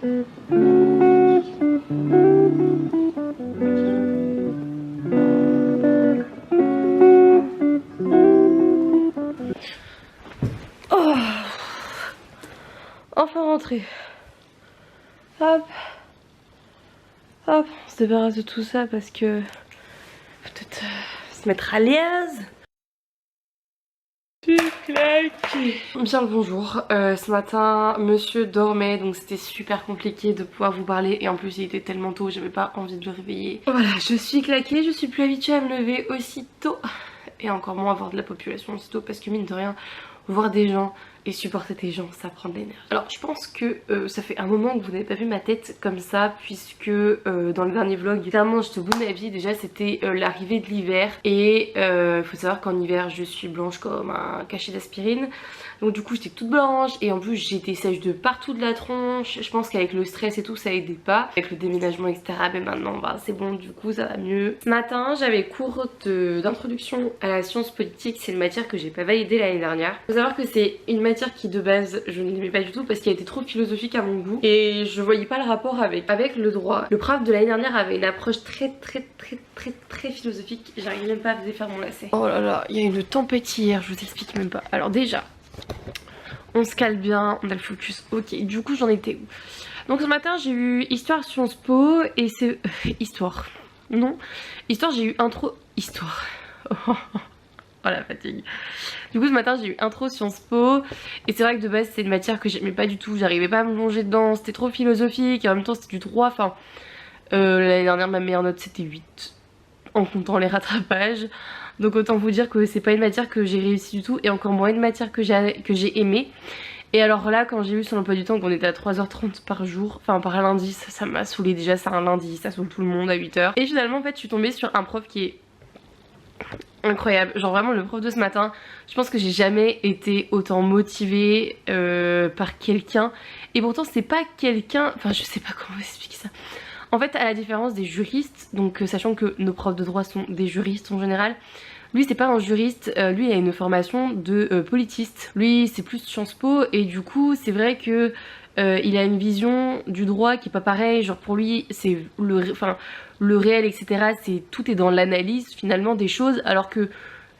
Oh, enfin rentré. Hop. Hop, on se débarrasse de tout ça parce que peut-être se mettre à l'aise. Bien le bonjour, ce matin monsieur dormait donc c'était super compliqué de pouvoir vous parler et en plus il était tellement tôt, j'avais pas envie de le réveiller. Voilà, je suis claquée, je suis plus habituée à me lever aussitôt et encore moins avoir de la population aussitôt parce que mine de rien, voir des gens et supporter des gens ça prend de l'énergie. Alors je pense que ça fait un moment que vous n'avez pas vu ma tête comme ça puisque dans le dernier vlog clairement je te bout ma vie, déjà c'était l'arrivée de l'hiver et il faut savoir qu'en hiver je suis blanche comme un cachet d'aspirine, donc du coup j'étais toute blanche et en plus j'étais sèche de partout de la tronche. Je pense qu'avec le stress et tout ça aidait pas, avec le déménagement etc, mais maintenant bah, c'est bon, du coup ça va mieux. Ce matin j'avais cours d'introduction à la science politique, c'est une matière que j'ai pas validée l'année dernière. Faut savoir que c'est une matière qui de base je ne l'aimais pas du tout parce qu'elle était trop philosophique à mon goût et je voyais pas le rapport avec le droit. Le prof de l'année dernière avait une approche très philosophique, j'arrive même pas à défaire mon lacet. Oh là là, il y a une tempête hier, je vous explique même pas. Alors déjà, on se cale bien, on a le focus, ok, du coup j'en étais où? Donc ce matin j'ai eu Histoire Sciences Po et c'est... Histoire, non, Histoire j'ai eu intro... Histoire... Oh la fatigue. Du coup ce matin j'ai eu intro Sciences Po et c'est vrai que de base c'est une matière que j'aimais pas du tout, j'arrivais pas à me plonger dedans, c'était trop philosophique et en même temps c'était du droit, enfin l'année dernière ma meilleure note c'était 8 en comptant les rattrapages, donc autant vous dire que c'est pas une matière que j'ai réussi du tout et encore moins une matière que j'ai aimée. Et alors là quand j'ai eu son emploi du temps qu'on était à 3h30 par jour, enfin par lundi, ça m'a saoulé, déjà c'est un lundi, ça saoule tout le monde à 8h. Et finalement en fait je suis tombée sur un prof qui est incroyable, genre vraiment le prof de ce matin, je pense que j'ai jamais été autant motivée par quelqu'un et pourtant c'est pas quelqu'un, enfin je sais pas comment expliquer ça. En fait à la différence des juristes, donc sachant que nos profs de droit sont des juristes en général, lui c'est pas un juriste, lui il a une formation de politiste, lui c'est plus Sciences Po et du coup c'est vrai que il a une vision du droit qui est pas pareil, genre pour lui c'est le réel etc, tout est dans l'analyse finalement des choses alors que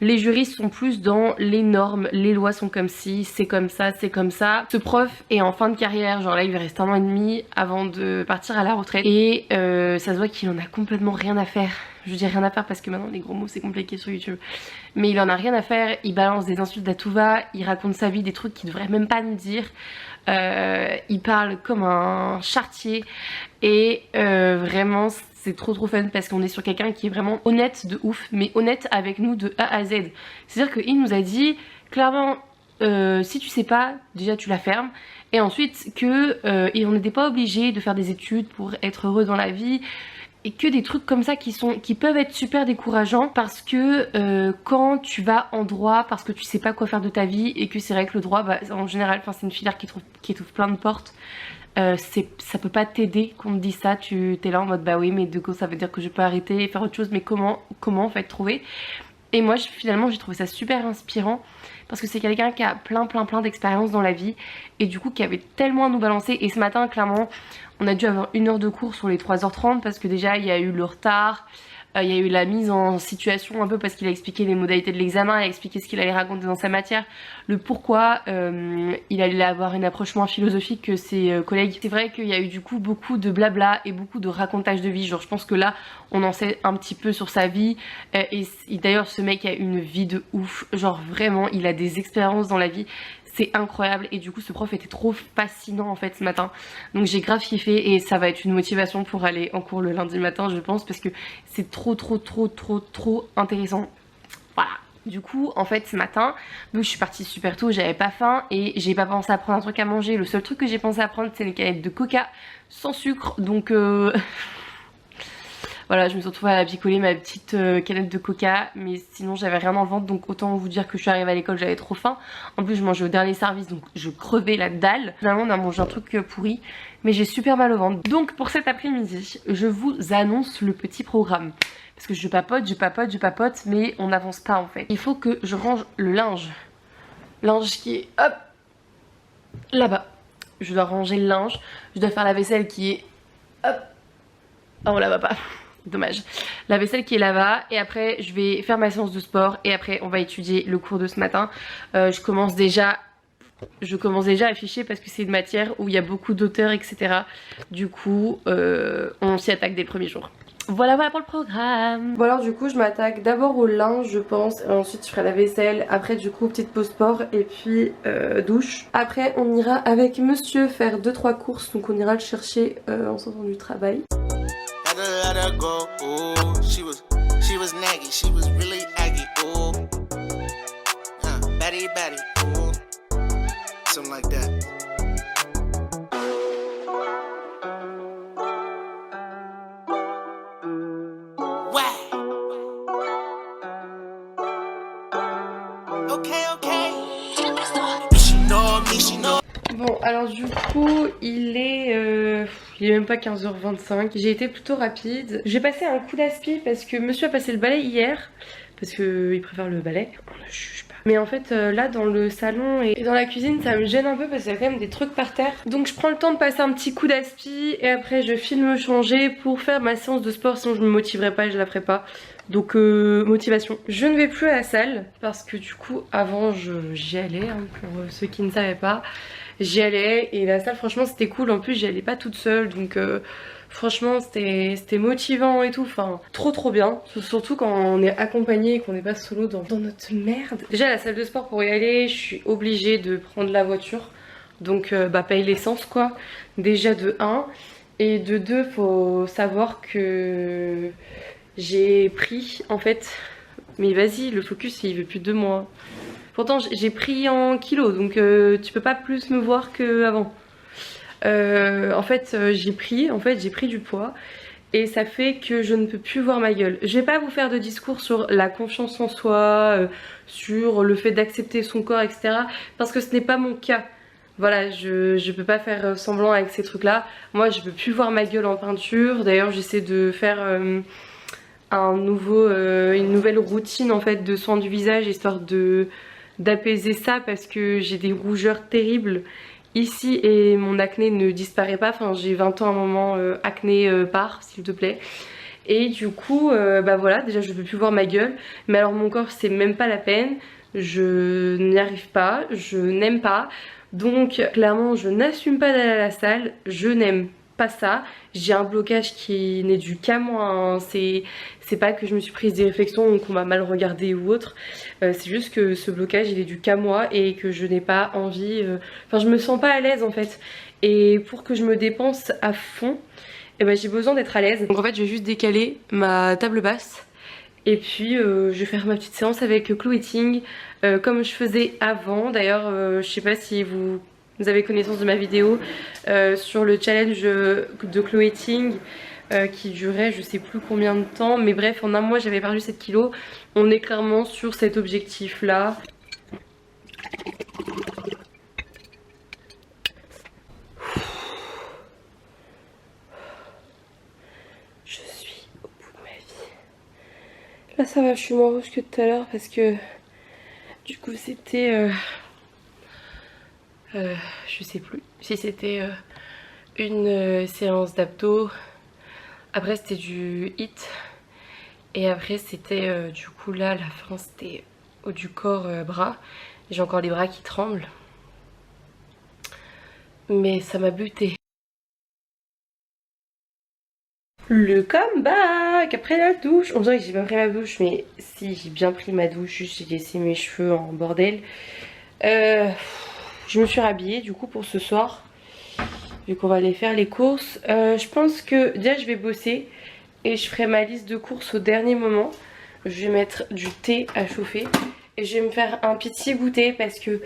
les juristes sont plus dans les normes, les lois sont comme ci, c'est comme ça, c'est comme ça. Ce prof est en fin de carrière, genre là il lui reste 1 an et demi avant de partir à la retraite et ça se voit qu'il en a complètement rien à faire. Je dis rien à faire parce que maintenant les gros mots c'est compliqué sur YouTube. Mais il en a rien à faire, il balance des insultes à tout va, il raconte sa vie, des trucs qu'il devrait même pas nous dire. Il parle comme un charretier et vraiment c'est trop fun parce qu'on est sur quelqu'un qui est vraiment honnête de ouf, mais honnête avec nous de A à Z. C'est à dire qu'il nous a dit clairement si tu sais pas, déjà tu la fermes, et ensuite que on n'était pas obligé de faire des études pour être heureux dans la vie, et que des trucs comme ça qui peuvent être super décourageants parce que quand tu vas en droit, parce que tu sais pas quoi faire de ta vie et que c'est vrai que le droit bah, en général c'est une filière qui trouve plein de portes, ça peut pas t'aider qu'on te dise ça, tu t'es là en mode bah oui mais de quoi ça veut dire que je peux arrêter et faire autre chose, mais comment en fait trouver. Et moi finalement j'ai trouvé ça super inspirant parce que c'est quelqu'un qui a plein d'expériences dans la vie et du coup qui avait tellement à nous balancer. Et ce matin clairement on a dû avoir 1 heure de cours sur les 3h30 parce que déjà il y a eu le retard, il y a eu la mise en situation un peu parce qu'il a expliqué les modalités de l'examen, il a expliqué ce qu'il allait raconter dans sa matière, le pourquoi il allait avoir une approche moins philosophique que ses collègues. C'est vrai qu'il y a eu du coup beaucoup de blabla et beaucoup de racontage de vie, genre je pense que là on en sait un petit peu sur sa vie et d'ailleurs ce mec a une vie de ouf, genre vraiment il a des expériences dans la vie. C'est incroyable et du coup ce prof était trop fascinant en fait ce matin, donc j'ai grave kiffé et ça va être une motivation pour aller en cours le lundi matin je pense parce que c'est trop intéressant. Voilà. Du coup en fait ce matin donc je suis partie super tôt, j'avais pas faim et j'ai pas pensé à prendre un truc à manger. Le seul truc que j'ai pensé à prendre c'est une canette de coca sans sucre, donc voilà, je me suis retrouvée à picoler ma petite canette de coca, mais sinon j'avais rien en vente, donc autant vous dire que je suis arrivée à l'école, j'avais trop faim. En plus je mangeais au dernier service, donc je crevais la dalle. Finalement on a mangé un truc pourri, mais j'ai super mal au ventre. Donc pour cet après-midi, je vous annonce le petit programme. Parce que je papote, mais on n'avance pas en fait. Il faut que je range le linge. Linge qui est, hop, là-bas. je dois ranger le linge, je dois faire la vaisselle qui est... Hop. Oh, on la va pas. Dommage. La vaisselle qui est là-bas et après je vais faire ma séance de sport et après on va étudier le cours de ce matin. Je commence déjà à afficher parce que c'est une matière où il y a beaucoup d'auteurs, etc. Du coup on s'y attaque dès le premier jour. Voilà pour le programme. Bon alors du coup je m'attaque d'abord au linge je pense, et ensuite je ferai la vaisselle, après du coup petite pause sport et puis douche. Après on ira avec monsieur faire 2-3 courses, donc on ira le chercher en sortant du travail. Let her go, ooh, she was naggy, she was really aggy, ooh, batty, ooh, something like that. Ouais. Okay. She know me, she know. Bon alors du coup il est même pas 15h25, j'ai été plutôt rapide. J'ai passé un coup d'aspi parce que monsieur a passé le balai hier, parce qu'il préfère le balai, on ne juge pas. Mais en fait là dans le salon et dans la cuisine ça me gêne un peu parce qu'il y a quand même des trucs par terre. Donc je prends le temps de passer un petit coup d'aspi et après je file me changer pour faire ma séance de sport, sinon je me motiverai pas et je la ferai pas. Donc motivation. Je ne vais plus à la salle parce que du coup avant j'y allais hein, pour ceux qui ne savaient pas. J'y allais et la salle franchement c'était cool, en plus j'y allais pas toute seule donc franchement c'était motivant et tout, enfin trop bien. Surtout quand on est accompagné et qu'on n'est pas solo dans notre merde. Déjà la salle de sport pour y aller je suis obligée de prendre la voiture, donc paye l'essence quoi, déjà de 1. Et de 2 faut savoir que j'ai pris en fait, mais vas-y le focus il veut plus de moi. Pourtant j'ai pris en kilos donc tu peux pas plus me voir qu'avant. En fait j'ai pris du poids et ça fait que je ne peux plus voir ma gueule. Je vais pas vous faire de discours sur la confiance en soi, sur le fait d'accepter son corps etc. parce que ce n'est pas mon cas. Voilà, je peux pas faire semblant avec ces trucs là. Moi je peux plus voir ma gueule en peinture. D'ailleurs j'essaie de faire... une nouvelle routine en fait de soins du visage histoire d'apaiser ça parce que j'ai des rougeurs terribles ici et mon acné ne disparaît pas. Enfin j'ai 20 ans à un moment, acné part s'il te plaît. Et du coup voilà, déjà je peux plus voir ma gueule, mais alors mon corps c'est même pas la peine, je n'y arrive pas, je n'aime pas. Donc clairement je n'assume pas d'aller à la salle, je n'aime pas ça. J'ai un blocage qui n'est dû qu'à moi hein. C'est pas que je me suis prise des réflexions ou qu'on m'a mal regardé ou autre, c'est juste que ce blocage il est dû qu'à moi et que je n'ai pas envie, enfin je me sens pas à l'aise en fait. Et pour que je me dépense à fond, j'ai besoin d'être à l'aise. Donc en fait je vais juste décaler ma table basse et puis je vais faire ma petite séance avec Chloé Ting comme je faisais avant. D'ailleurs je sais pas si vous avez connaissance de ma vidéo sur le challenge de Chloé Ting qui durait je sais plus combien de temps, mais bref en un mois j'avais perdu 7 kilos. On est clairement sur cet objectif là. Je suis au bout de ma vie. Là ça va, je suis moins rouge que tout à l'heure parce que du coup c'était je sais plus si c'était une séance d'abdos, après c'était du HIIT et après c'était du coup là la fin c'était haut du corps bras. J'ai encore les bras qui tremblent mais ça m'a buté. Le comeback après la douche. On dirait que j'ai pas pris ma douche, mais si j'ai bien pris ma douche, juste j'ai laissé mes cheveux en bordel. Je me suis rhabillée du coup pour ce soir, vu qu'on va aller faire les courses. Je pense que déjà je vais bosser et je ferai ma liste de courses au dernier moment. Je vais mettre du thé à chauffer et je vais me faire un petit goûter parce que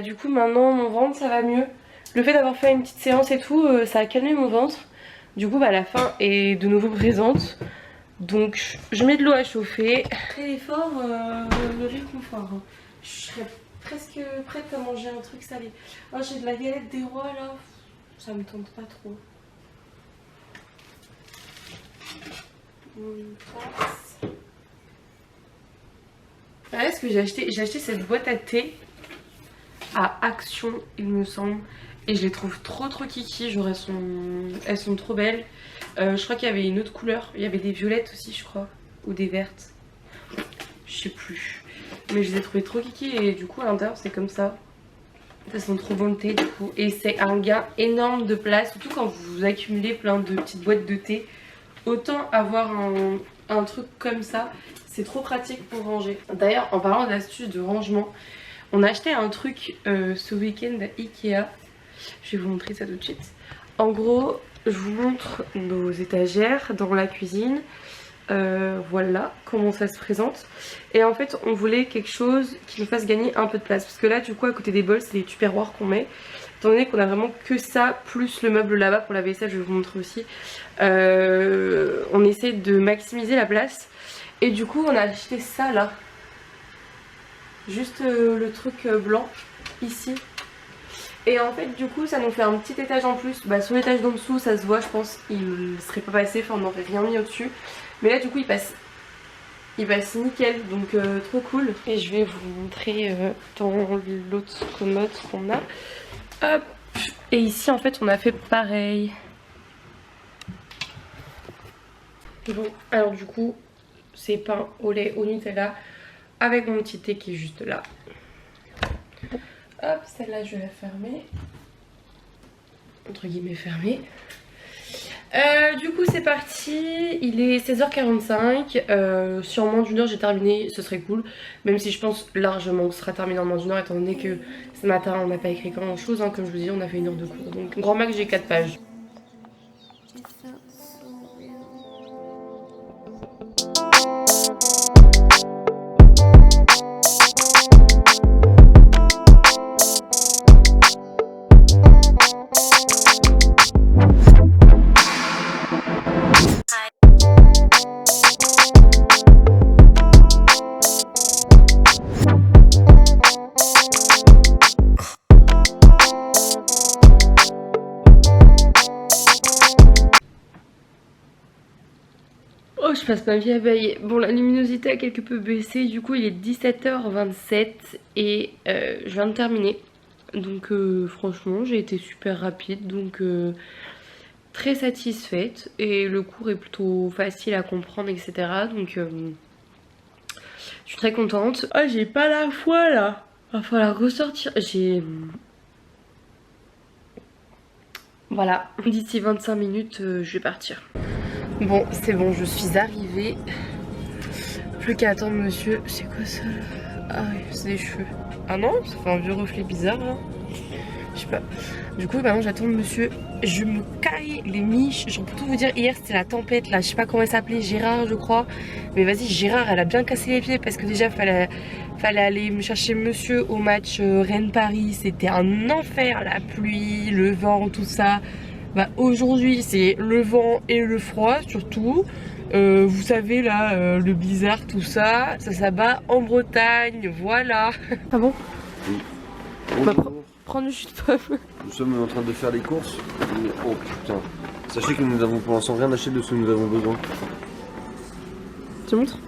du coup maintenant mon ventre ça va mieux. Le fait d'avoir fait une petite séance et tout, ça a calmé mon ventre. Du coup la faim est de nouveau présente. Donc je mets de l'eau à chauffer. Après l'effort, le réconfort. Je serais presque prête à manger un truc salé. Oh, j'ai de la galette des rois là, ça me tente pas trop. Voilà ce que j'ai acheté. J'ai acheté cette boîte à thé à Action il me semble. Et je les trouve trop kiki, genre elles sont trop belles. Je crois qu'il y avait une autre couleur, il y avait des violettes aussi je crois, ou des vertes. Je sais plus. Mais je les ai trouvées trop kiki et du coup à l'intérieur c'est comme ça. Elles sont trop bonnes thé du coup. Et c'est un gain énorme de place, surtout quand vous accumulez plein de petites boîtes de thé. Autant avoir un truc comme ça, c'est trop pratique pour ranger. D'ailleurs en parlant d'astuces de rangement, on a acheté un truc ce week-end à Ikea. Je vais vous montrer ça tout de suite. En gros, je vous montre nos étagères dans la cuisine. Voilà comment ça se présente. Et en fait, on voulait quelque chose qui nous fasse gagner un peu de place. Parce que là, du coup, à côté des bols, c'est des tupperwares qu'on met. Étant donné qu'on a vraiment que ça, plus le meuble là-bas pour la vaisselle, je vais vous montrer aussi. On essaie de maximiser la place. Et du coup, on a acheté ça là. Juste le truc blanc ici. Et en fait du coup ça nous fait un petit étage en plus. Bah sur l'étage d'en dessous ça se voit, je pense il serait pas passé, enfin on n'aurait rien mis au dessus. Mais là du coup il passe nickel, donc trop cool. Et je vais vous montrer dans l'autre commode qu'on a. Hop. Et ici en fait on a fait pareil. Bon alors du coup c'est pain au lait au Nutella avec mon petit thé qui est juste là. Hop, celle-là je vais la fermer. Entre guillemets fermée. Du coup c'est parti. Il est 16h45. Si en moins d'une heure j'ai terminé, ce serait cool. Même si je pense largement que ce sera terminé en moins d'une heure, étant donné que ce matin on n'a pas écrit grand chose. Hein, comme je vous dis, on a fait une heure de cours. Donc grand max j'ai 4 pages. Oh, je passe ma vie à bailler. Bon, la luminosité a quelque peu baissé. Du coup, il est 17h27 et je viens de terminer. Donc, franchement, j'ai été super rapide. Donc, très satisfaite. Et le cours est plutôt facile à comprendre, etc. Donc, je suis très contente. Ah, j'ai pas la foi là. Va falloir ressortir. Voilà. D'ici 25 minutes, je vais partir. Bon, c'est bon, je suis arrivée. Plus qu'à attendre monsieur. C'est quoi ça là? Ah oui, c'est des cheveux. Ah non, ça fait un vieux reflet bizarre là. Je sais pas. Du coup, maintenant j'attends monsieur. Je me caille les miches. Genre pour tout vous dire, hier c'était la tempête là. Je sais pas comment elle s'appelait, Gérard je crois. Mais vas-y, Gérard elle a bien cassé les pieds parce que déjà fallait aller me chercher monsieur au match Rennes-Paris. C'était un enfer, la pluie, le vent, tout ça. Bah aujourd'hui c'est le vent et le froid surtout. Vous savez là, le blizzard, tout ça, ça s'abat en Bretagne, voilà. Ah bon? Oui. Bonjour. Prendre du jus de pomme. Nous sommes en train de faire les courses. Oh putain. Sachez que nous n'avons pour l'instant rien acheté de ce que nous avons besoin. Tu montres?